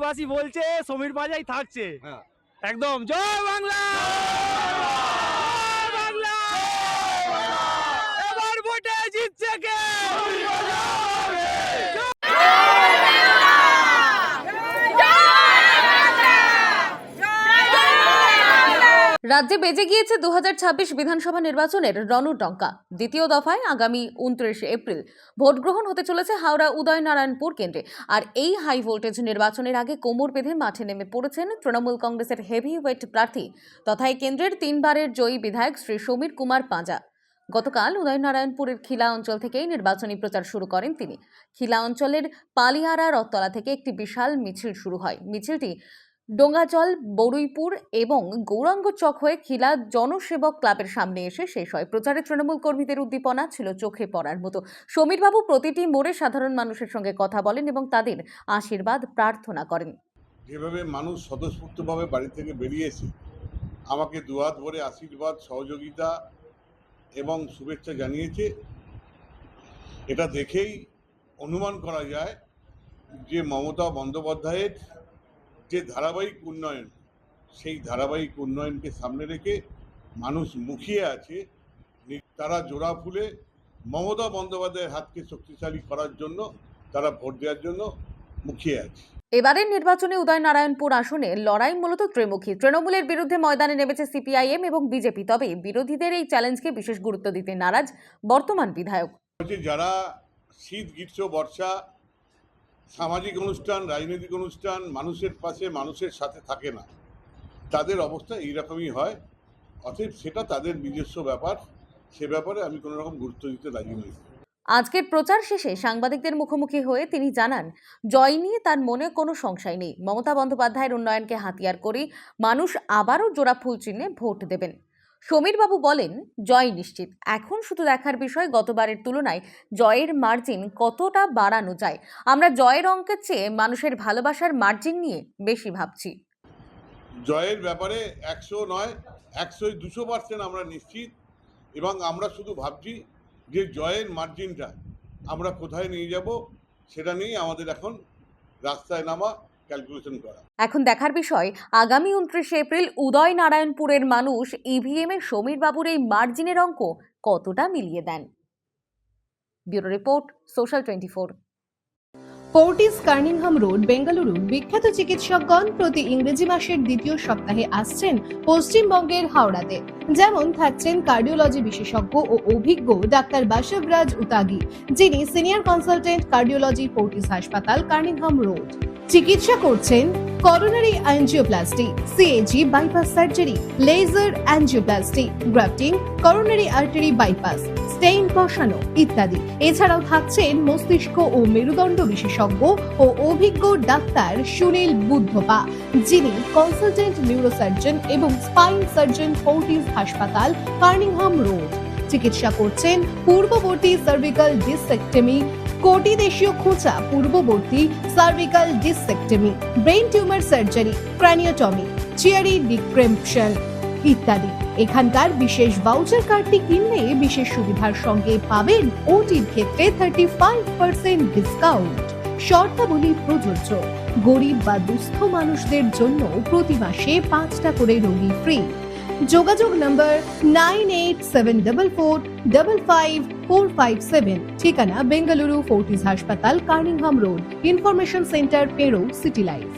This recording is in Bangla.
রাজ্যবাসী বলছে সমীর পাঁজাই থাকছে। একদম জয় বাংলা, জয় বাংলা। এবার ভোটে জিতছে কে? রাজ্যে বেজে গিয়েছে 2026 বিধানসভা নির্বাচনের রণডঙ্কা। দ্বিতীয় দফায় আগামী 29 এপ্রিল ভোট গ্রহণ হতে চলেছে হাওড়া উদয়নারায়ণপুর কেন্দ্রে। আর এই হাই ভোল্টেজ নির্বাচনের আগে কোমর বেঁধে মাঠে নেমে পড়েছেন তৃণমূল কংগ্রেসের হেভিওয়েট প্রার্থী তথা এই কেন্দ্রের 3 বারের জয়ী বিধায়ক শ্রী সমীর কুমার পাঁজা। গতকাল উদয়নারায়ণপুরের খিলা অঞ্চল থেকেই নির্বাচনী প্রচার শুরু করেন তিনি। খিলা অঞ্চলের পালিয়ারা রথতলা থেকে একটি বিশাল মিছিল শুরু হয়। মিছিলটি ডোঙ্গাচল, বরুইপুর এবং গৌরাঙ্গ চক হয়ে খিলা জনসেবক ক্লাবের সামনে এসে শেষ হয়। প্রচারে তৃণমূল কর্মীদের উদ্দীপনা ছিল চোখে পড়ার মতো। সমীরবাবু প্রতিটি মোড়ে সাধারণ মানুষের সঙ্গে কথা বলেন এবং তাদের আশীর্বাদ প্রার্থনা করেন। যেভাবে মানুষ স্বতঃস্ফূর্তভাবে বাড়ি থেকে বেরিয়েছে আমাকে দুহাত ভরে আশীর্বাদ, সহযোগিতা এবং শুভেচ্ছা জানিয়েছে, এটা দেখেই অনুমান করা যায় যে মমতা বন্দ্যোপাধ্যায়ের যে ধারাবাহিক উন্নয়ন, সেই ধারাবাহিক উন্নয়নকে সামনে রেখে মানুষ মুখিয়ে আছে। তারা জোড়া ফুলে মমতা বন্দ্যোপাধ্যায়ের হাতকে শক্তিশালী করার জন্য তারা ভোট দেওয়ার জন্য মুখিয়ে আছে। এবারের নির্বাচনে উদয়নারায়ণপুর আসনে লড়াই মূলত ত্রিমুখী। তৃণমূলের বিরুদ্ধে ময়দানে নেমেছে সিপিআইএম এবং বিজেপি। তবে বিরোধীদের এই চ্যালেঞ্জকে বিশেষ গুরুত্ব দিতে নারাজ বর্তমান বিধায়ক। যারা শীত, গ্রীষ্ম, বর্ষা সামাজিক অনুষ্ঠান, রাজনৈতিক অনুষ্ঠান, মানুষের পাশে মানুষের সাথে থাকে না, তাদের অবস্থা এইরকমই হয়। অতএব সেটা তাদের নিজস্ব ব্যাপার, সে ব্যাপারে আমি কোনো রকম গুরুত্ব দিতে রাজি নই। আজকের প্রচার শেষে সাংবাদিকদের মুখোমুখি হয়ে তিনি জানান, জয় নিয়ে তার মনে কোনো সংশয় নেই। মমতা বন্দ্যোপাধ্যায়ের উন্নয়নকে হাতিয়ার করে মানুষ আবারও জোড়া ফুল চিহ্নে ভোট দেবেন। সমীরবাবু বলেন, জয় নিশ্চিত। এখন শুধু দেখার বিষয় গতবারের তুলনায় জয়ের মার্জিন কতটা বাড়ানো যায়। আমরা জয়ের অঙ্কের চেয়ে মানুষের ভালোবাসার মার্জিন নিয়ে বেশি ভাবছি। জয়ের ব্যাপারে 100 নয়, 100-200% আমরা নিশ্চিত, এবং আমরা শুধু ভাবছি যে জয়ের মার্জিনটা আমরা কোথায় নিয়ে যাব, সেটা নিয়েই আমাদের এখন রাস্তায় নামা, ক্যালকুলেশন করা। এখন দেখার বিষয় আগামী 29 এপ্রিল উদয়নারায়ণপুরের মানুষ ইভিএম এ সমীরবাবুর এই মার্জিনের অঙ্ক কতটা মিলিয়ে দেন। Bureau report, social 24। Fortis Cunningham road, Bengaluru বিখ্যাত চিকিৎসকগণ প্রতি ইংরেজি মাসের দ্বিতীয় সপ্তাহে আসছেন পশ্চিমবঙ্গের হাওড়াতে। যেমন থাকছেন কার্ডিওলজি বিশেষজ্ঞ ও অভিজ্ঞ ডাক্তার বাসবরাজ উতাগি, যিনি সিনিয়র কনসালটেন্ট কার্ডিওলজি, ফোর্টিস হাসপাতাল, কার্নিংহাম রোড। চিকিৎসা করছেন coronary angioplasty, CAG bypass surgery, laser angioplasty, grafting, coronary artery bypass, stent বসানো ইত্যাদি। এছাড়াও থাকছেন মস্তিষ্ক ও মেরুদণ্ড বিশেষজ্ঞ ও অভিজ্ঞ ডাক্তার সুনীল বুদ্ধপা, যিনি কনসালটেন্ট নিউরোসার্জন এবং স্পাইন সার্জন, ফোর্টিস হাসপাতাল, কার্নিংহাম রোড। চিকিৎসা করছেন পূর্ববর্তী সার্ভিক্যাল ডিসেক্টমি, কোটি দেশীয় খোঁচা পূর্ববর্তী cervical discectomy, brain tumour surgery, craniotomy, Chiari decompression ইত্যাদি। এখানকার বিশেষ ভাউচার কার্ডটি কিনলে বিশেষ সুবিধার সঙ্গে পাবেন ওটির ক্ষেত্রে 35% ডিসকাউন্ট। শর্তাবলী প্রযোজ্য। গরিব বা দুস্থ মানুষদের জন্য প্রতি মাসে 5টা করে রোগী ফ্রি। যোগাযোগ নম্বর 9874455457। ঠিকানা বেঙ্গালুরু, ফোর্টিস হাসপাতাল, কার্নিংহাম রোড। ইনফরমেশন সেন্টার, পেরো, সিটি লাইফ।